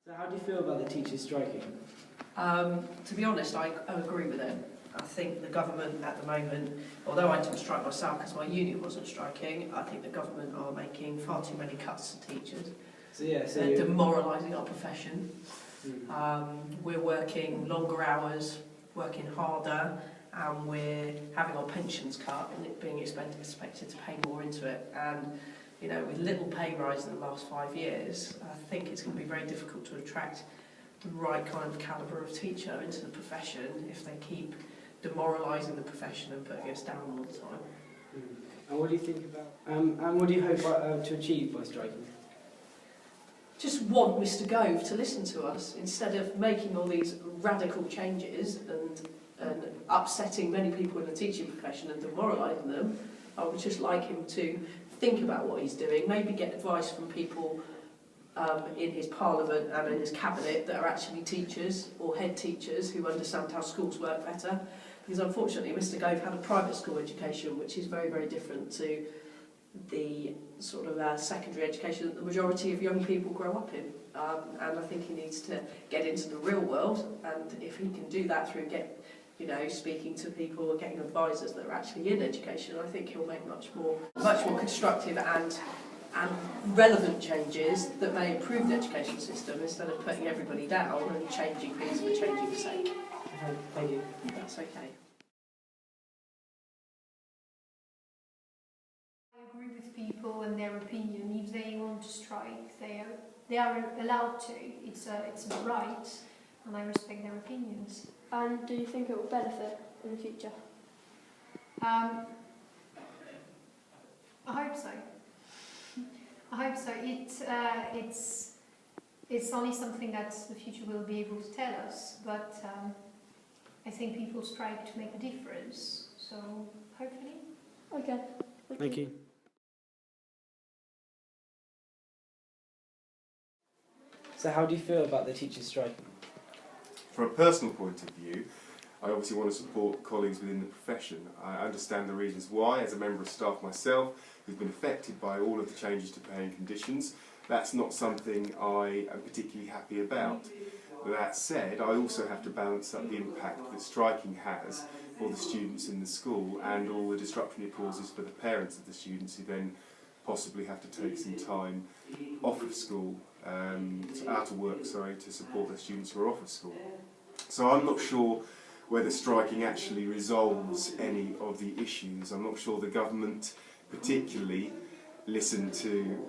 So how do you feel about the teachers striking? To be honest, I agree with it. I think the government at the moment, although I didn't strike myself because my union wasn't striking, I think the government are making far too many cuts to teachers. They're demoralising our profession. We're working longer hours, working harder, and we're having our pensions cut and it being expected to pay more into it. And you know, with little pay rise in the last 5 years, I think it's going to be very difficult to attract the right kind of calibre of teacher into the profession if they keep demoralising the profession and putting us down all the time. And what do you think about, and what do you hope to achieve by striking? Just want Mr Gove to listen to us instead of making all these radical changes and upsetting many people in the teaching profession and demoralising them. I would just like him to think about what he's doing, maybe get advice from people in his parliament and in his cabinet that are actually teachers or head teachers who understand how schools work better. Because unfortunately Mr Gove had a private school education which is very, very different to the sort of secondary education that the majority of young people grow up in. And I think he needs to get into the real world, and if he can do that through speaking to people or getting advisors that are actually in education, I think he'll make much more constructive and relevant changes that may improve the education system instead of putting everybody down and changing things for changing's sake. Thank you. That's okay. I agree with people and their opinion. If they want to strike, they are allowed to. It's a right, and I respect their opinions. And do you think it will benefit in the future? I hope so. I hope so. It's only something that the future will be able to tell us, but I think people strike to make a difference. So hopefully. Okay. Thank you. So how do you feel about the teachers striking? From a personal point of view, I obviously want to support colleagues within the profession. I understand the reasons why, as a member of staff myself, who's been affected by all of the changes to pay and conditions. That's not something I am particularly happy about. That said, I also have to balance up the impact that striking has for the students in the school and all the disruption it causes for the parents of the students who then possibly have to take some time off of school, out of work, to support their students who are off of school. So I'm not sure whether striking actually resolves any of the issues. I'm not sure the government particularly listen to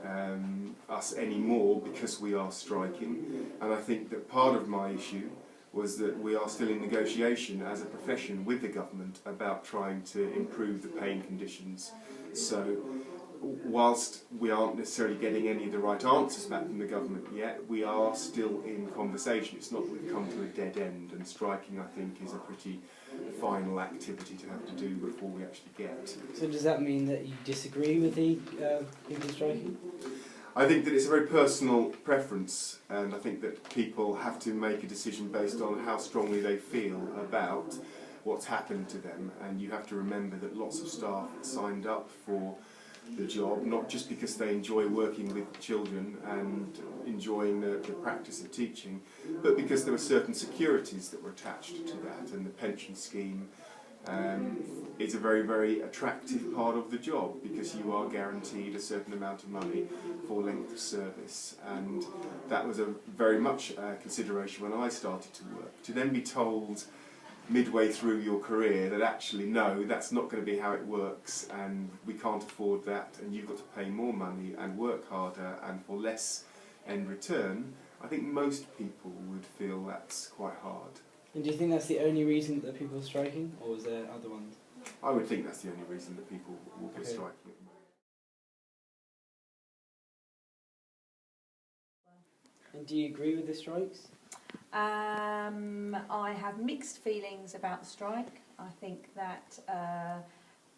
us anymore because we are striking, and I think that part of my issue was that we are still in negotiation as a profession with the government about trying to improve the paying conditions. So whilst we aren't necessarily getting any of the right answers back from the government yet, we are still in conversation. It's not that we've come to a dead end, and striking, I think, is a pretty final activity to have to do before we actually get. So does that mean that you disagree with the people striking? I think that it's a very personal preference, and I think that people have to make a decision based on how strongly they feel about what's happened to them, and you have to remember that lots of staff signed up for the job, not just because they enjoy working with children and enjoying the practice of teaching, but because there were certain securities that were attached to that, and the pension scheme is a very, very attractive part of the job because you are guaranteed a certain amount of money for length of service, and that was a very much consideration when I started to work. To then be told midway through your career that actually no, that's not going to be how it works, and we can't afford that, and you've got to pay more money and work harder and for less end return, I think most people would feel that's quite hard. And do you think that's the only reason that people are striking, or is there other ones? I would think that's the only reason that people will be striking at the moment. And do you agree with the strikes? I have mixed feelings about the strike. I think that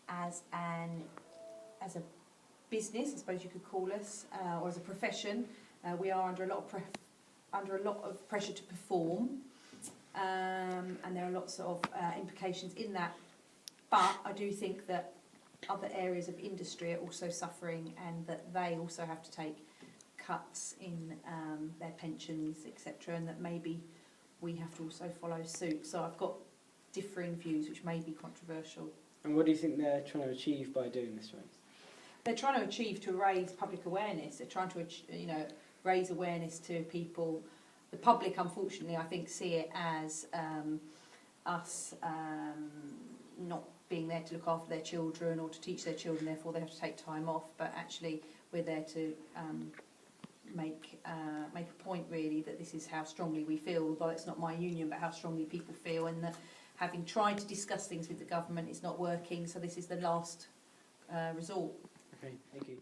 as a business, I suppose you could call us, or as a profession, we are under a lot of pressure to perform, and there are lots of implications in that. But I do think that other areas of industry are also suffering, and that they also have to take cuts in their pensions, etc., and that maybe we have to also follow suit. So I've got differing views, which may be controversial. And what do you think they're trying to achieve by doing this race? They're trying to achieve to raise public awareness. They're trying to, raise awareness to people. The public, unfortunately, I think, see it as us not being there to look after their children or to teach their children, therefore they have to take time off. But actually, we're there to make a point, really, that this is how strongly we feel, although it's not my union, but how strongly people feel, and that having tried to discuss things with the government, it's not working, so this is the last resort. Okay, thank you.